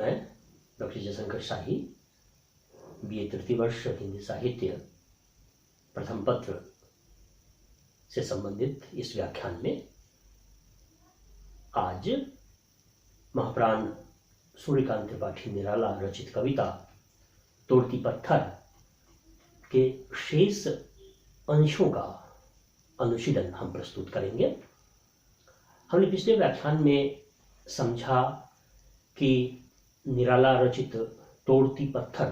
मैं डॉक्टर जयशंकर शाही, BA तृतीय वर्ष हिंदी साहित्य, प्रथम पत्र से संबंधित इस व्याख्यान में आज महाप्राण सूर्यकांत त्रिपाठी निराला रचित कविता तोड़ती पत्थर के शेष अंशों का अनुशीलन हम प्रस्तुत करेंगे। हमने पिछले व्याख्यान में समझा कि निराला रचित तोड़ती पत्थर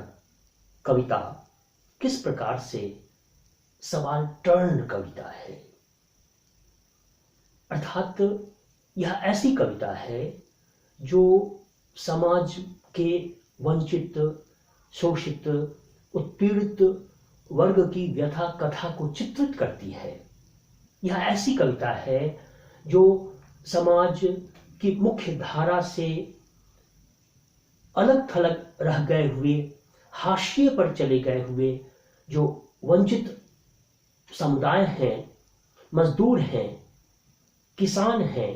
कविता किस प्रकार से सवाल टर्न कविता है, अर्थात यह ऐसी कविता है जो समाज के वंचित, शोषित, उत्पीड़ित वर्ग की व्यथा कथा को चित्रित करती है। यह ऐसी कविता है जो समाज की मुख्य धारा से अलग थलग रह गए हुए, हाशिए पर चले गए हुए जो वंचित समुदाय हैं, मजदूर हैं, किसान हैं,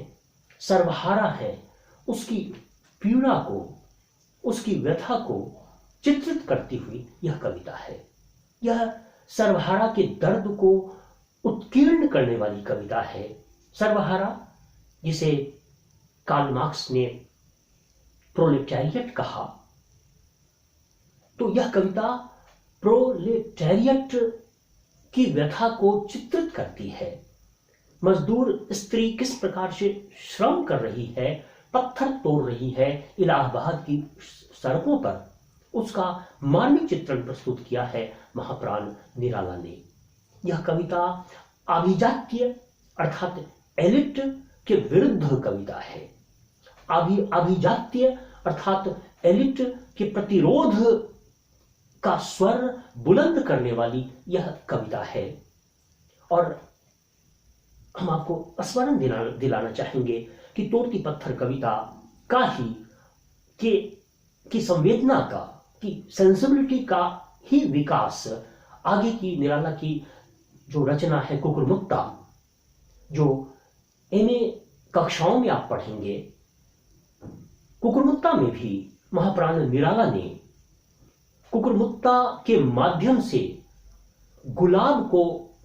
सर्वहारा हैं, उसकी पीड़ा को, उसकी व्यथा को चित्रित करती हुई यह कविता है। यह सर्वहारा के दर्द को उत्कीर्ण करने वाली कविता है। सर्वहारा, जिसे कार्ल मार्क्स ने प्रोलेटारिएट कहा, तो यह कविता प्रोलेटारिएट की व्यथा को चित्रित करती है। मजदूर स्त्री किस प्रकार से श्रम कर रही है, पत्थर तोड़ रही है इलाहाबाद की सड़कों पर, उसका मार्मिक चित्रण प्रस्तुत किया है महाप्राण निराला ने। यह कविता अभिजात्य अर्थात एलिट के विरुद्ध कविता है। अभिजात्य अर्थात एलिट के प्रतिरोध का स्वर बुलंद करने वाली यह कविता है। और हम आपको स्मरण दिलाना चाहेंगे कि तोड़ती पत्थर कविता का ही की संवेदना का, की सेंसिबिलिटी का ही विकास आगे की निराला की जो रचना है कुकुरमुक्ता, जो MA कक्षाओं में आप पढ़ेंगे, कुकुरमुक्ता में भी महाप्राण निराला ने कुकुरमुक्ता के माध्यम से गुलाब को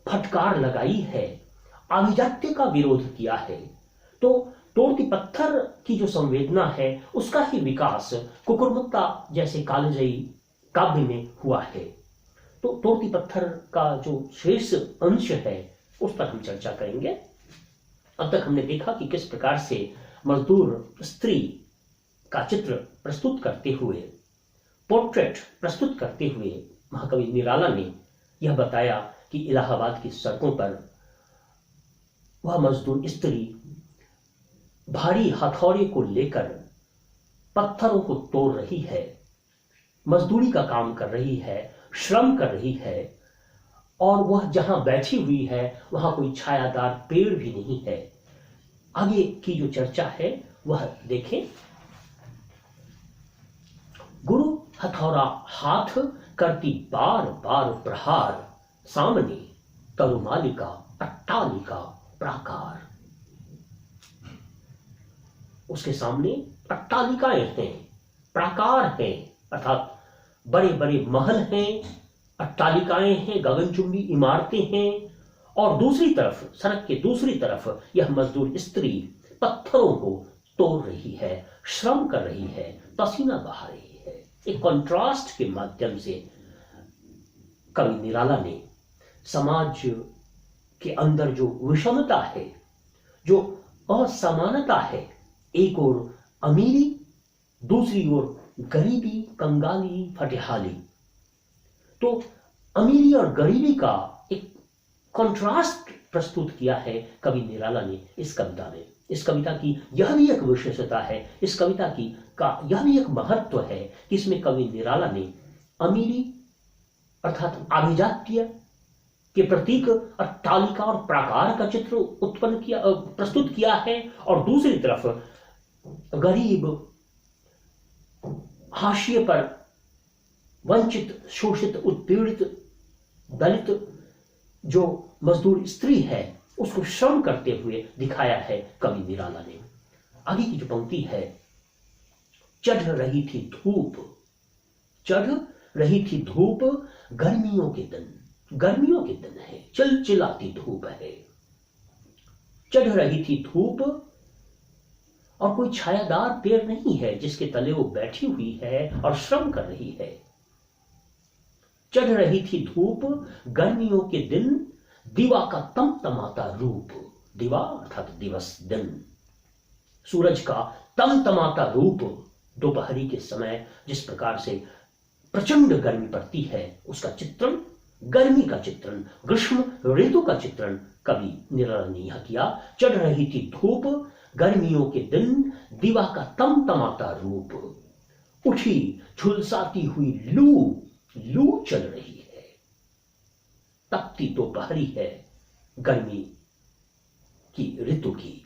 फटकार लगाई है, अभिजात्य का विरोध किया है। तो तोड़ती पत्थर की जो संवेदना है उसका ही विकास कुकुरमुक्ता जैसे कालजयी काव्य में हुआ है। तो तोड़ती पत्थर का जो शेष अंश है उस पर हम चर्चा करेंगे। अब तक हमने देखा कि किस प्रकार से मजदूर स्त्री का चित्र प्रस्तुत करते हुए, पोर्ट्रेट प्रस्तुत करते हुए महाकवि निराला ने यह बताया कि इलाहाबाद की सड़कों पर वह मजदूर स्त्री भारी हथौड़े को लेकर पत्थरों को तोड़ रही है, मजदूरी का काम कर रही है, श्रम कर रही है, और वह जहां बैठी हुई है वहां कोई छायादार पेड़ भी नहीं है। आगे की जो चर्चा है वह देखें। गुरु हथौड़ा हाथ करती बार बार प्रहार, सामने तरुमालिका अट्टालिका प्राकार। उसके सामने अट्टालिकाएं हैं, प्राकार हैं, अर्थात बड़े बड़े महल हैं, अट्टालिकाएं हैं, गगनचुंबी इमारतें हैं, और दूसरी तरफ, सड़क के दूसरी तरफ यह मजदूर स्त्री पत्थरों को तोड़ रही है, श्रम कर रही है, पसीना बहा रही है। एक कंट्रास्ट के माध्यम से कवि निराला ने समाज के अंदर जो विषमता है, जो असमानता है, एक ओर अमीरी, दूसरी ओर गरीबी, कंगाली, फटेहाली, तो अमीरी और गरीबी का एक कंट्रास्ट प्रस्तुत किया है कवि निराला ने इस कविता में। इस कविता की यह भी एक विशेषता है, इस कविता की का यह भी एक महत्व है कि इसमें कवि निराला ने अमीरी अर्थात अभिजात्य के प्रतीक अट्टालिका और प्राकार का चित्र उत्पन्न किया, प्रस्तुत किया है, और दूसरी तरफ गरीब, हाशिए पर वंचित, शोषित, उत्पीड़ित, दलित जो मजदूर स्त्री है उसको श्रम करते हुए दिखाया है कवि निराला ने। आगे की जो पंक्ति है, चढ़ रही थी धूप, चढ़ रही थी धूप, गर्मियों के दिन है, चिलचिलाती धूप है। चढ़ रही थी धूप और कोई छायादार पेड़ नहीं है जिसके तले वो बैठी हुई है और श्रम कर रही है। चढ़ रही थी धूप, गर्मियों के दिन, दिवा का तमतमाता रूप, दिवा अर्थात दिवस, दिन, सूरज का तमतमाता रूप, दोपहरी के समय जिस प्रकार से प्रचंड गर्मी पड़ती है उसका चित्रण, गर्मी का चित्रण, ग्रीष्म ऋतु का चित्रण कवि निराला ने यहां किया। चढ़ रही थी धूप, गर्मियों के दिन, दिवा का तमतमाता रूप, उठी झुलसाती हुई लू चल रही है। तपती दोपहरी है गर्मी की ऋतु की,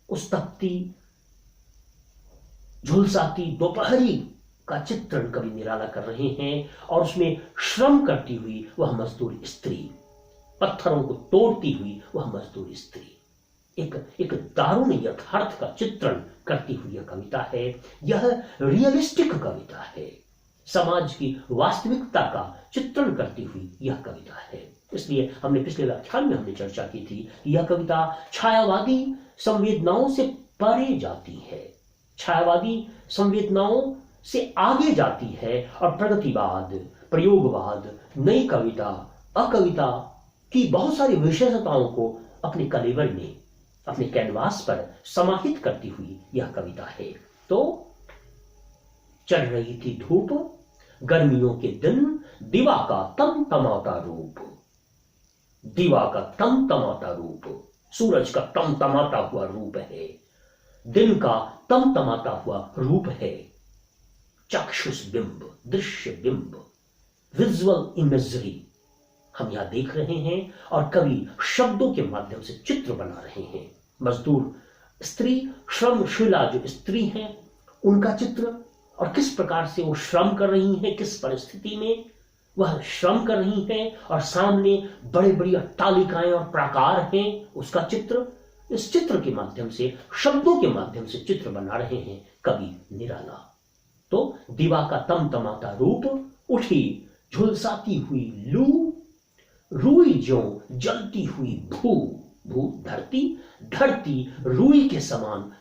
उस तपती झुलसाती दोपहरी का चित्रण कवि निराला कर रहे हैं और उसमें श्रम करती हुई वह मजदूर स्त्री, पत्थरों को तोड़ती हुई वह मजदूर स्त्री, एक दारुण यथार्थ का चित्रण करती हुई यह कविता है। यह रियलिस्टिक कविता है, समाज की वास्तविकता का चित्रण करती हुई यह कविता है। इसलिए हमने पिछले व्याख्यान में हमने चर्चा की थी कि यह कविता छायावादी संवेदनाओं से परे जाती है, छायावादी संवेदनाओं से आगे जाती है और प्रगतिवाद, प्रयोगवाद, नई कविता, अकविता की बहुत सारी विशेषताओं को अपने कलेवर में, अपने कैनवास पर समाहित करती हुई यह कविता है। तो चढ़ रही थी धूप, गर्मियों के दिन, दिवा का तमतमाता रूप, दिवा का तमतमाता रूप, सूरज का तमतमाता हुआ रूप है, दिन का तमतमाता हुआ रूप है, चक्षुष बिंब, दृश्य बिंब, विजुअल इमेजरी हम यहां देख रहे हैं और कवि शब्दों के माध्यम से चित्र बना रहे हैं। मजदूर स्त्री, श्रमशीला जो स्त्री हैं उनका चित्र और किस प्रकार से वो श्रम कर रही हैं, किस परिस्थिति में वह श्रम कर रही हैं और सामने बड़े बड़ी अट्टालिकाएं और प्राकार हैं उसका चित्र, इस चित्र के माध्यम से, शब्दों के माध्यम से चित्र बना रहे हैं कवि निराला। तो दिवा का तमतमाता रूप, उठी झुलसाती हुई लू, रुई ज्यों जलती हुई भू धरती रुई के समान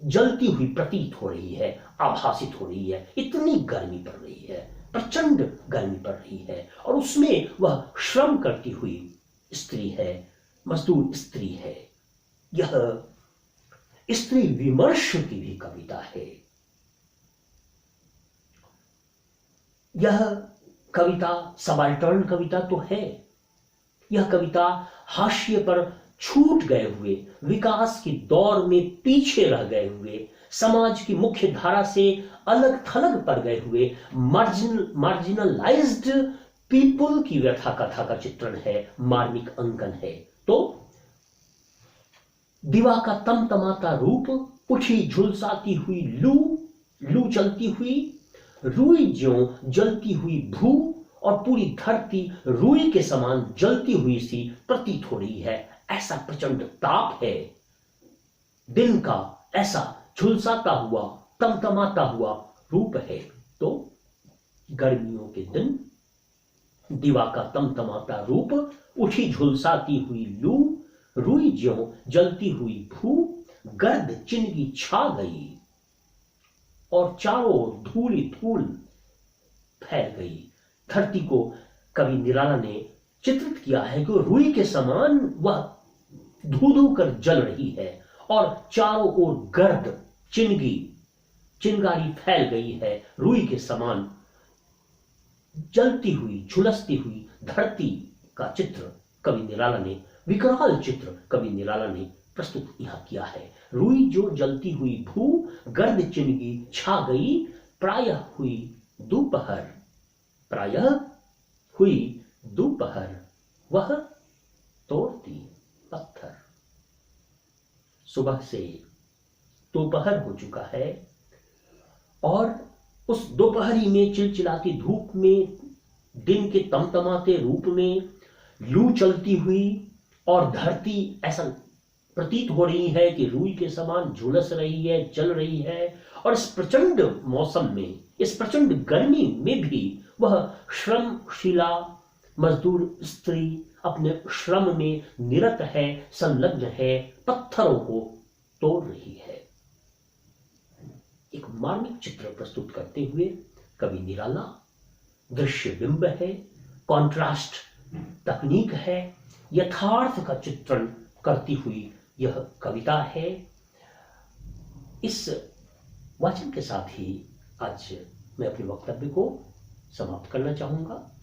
जलती हुई प्रतीत हो रही है, आभासित हो रही है। इतनी गर्मी पड़ रही है, प्रचंड गर्मी पड़ रही है और उसमें वह श्रम करती हुई स्त्री है, मजदूर स्त्री है। यह स्त्री विमर्श की भी कविता है। यह कविता सबाल्टर्न कविता तो है, यह कविता हाशिए पर छूट गए हुए, विकास की दौर में पीछे रह गए हुए, समाज की मुख्य धारा से अलग थलग पड़ गए हुए मार्जिनलाइज्ड पीपल की व्यथा कथा का चित्रण है, मार्मिक अंकन है। तो दिवा का तमतमाता रूप, उठी झुलसाती हुई लू चलती हुई, रुई ज्यों जलती हुई भू और पूरी धरती रुई के समान जलती हुई सी प्रतीत हो रही है। ऐसा प्रचंड ताप है, दिन का ऐसा झुलसाता हुआ, तमतमाता हुआ रूप है। तो गर्मियों के दिन, दिवा का तमतमाता रूप, उठी झुलसाती हुई लू, रुई ज्यों जलती हुई भू, गर्द चिनगी छा गई और चारों ओर धूल धूल फैल गई। धरती को कवि निराला ने चित्रित किया है कि रुई के समान वह धू धू कर जल रही है और चारों ओर गर्द चिंगारी फैल गई है, रुई के समान जलती हुई झुलसती हुई धरती का चित्र कवि निराला ने, विकराल चित्र कवि निराला ने प्रस्तुत यहां किया है। रुई जो जलती हुई भू, गर्द चिनगी छा गई, प्रायः हुई दोपहर, वह तोड़ती पत्थर। सुबह से दोपहर हो चुका है और उस दोपहरी में, चिलचिलाती धूप में, दिन के तमतमाते रूप में लू चलती हुई और धरती ऐसा प्रतीत हो रही है कि रूई के समान झुलस रही है, जल रही है। और इस प्रचंड मौसम में, इस प्रचंड गर्मी में भी वह श्रमशीला मजदूर स्त्री अपने श्रम में निरत है, संलग्न है, पत्थरों को तोड़ रही है। एक मार्मिक चित्र प्रस्तुत करते हुए कवि निराला दृश्य बिंब है, कॉन्ट्रास्ट तकनीक है, यथार्थ का चित्रण करती हुई यह कविता है। इस वाचन के साथ ही आज मैं अपने वक्तव्य को समाप्त करना चाहूंगा।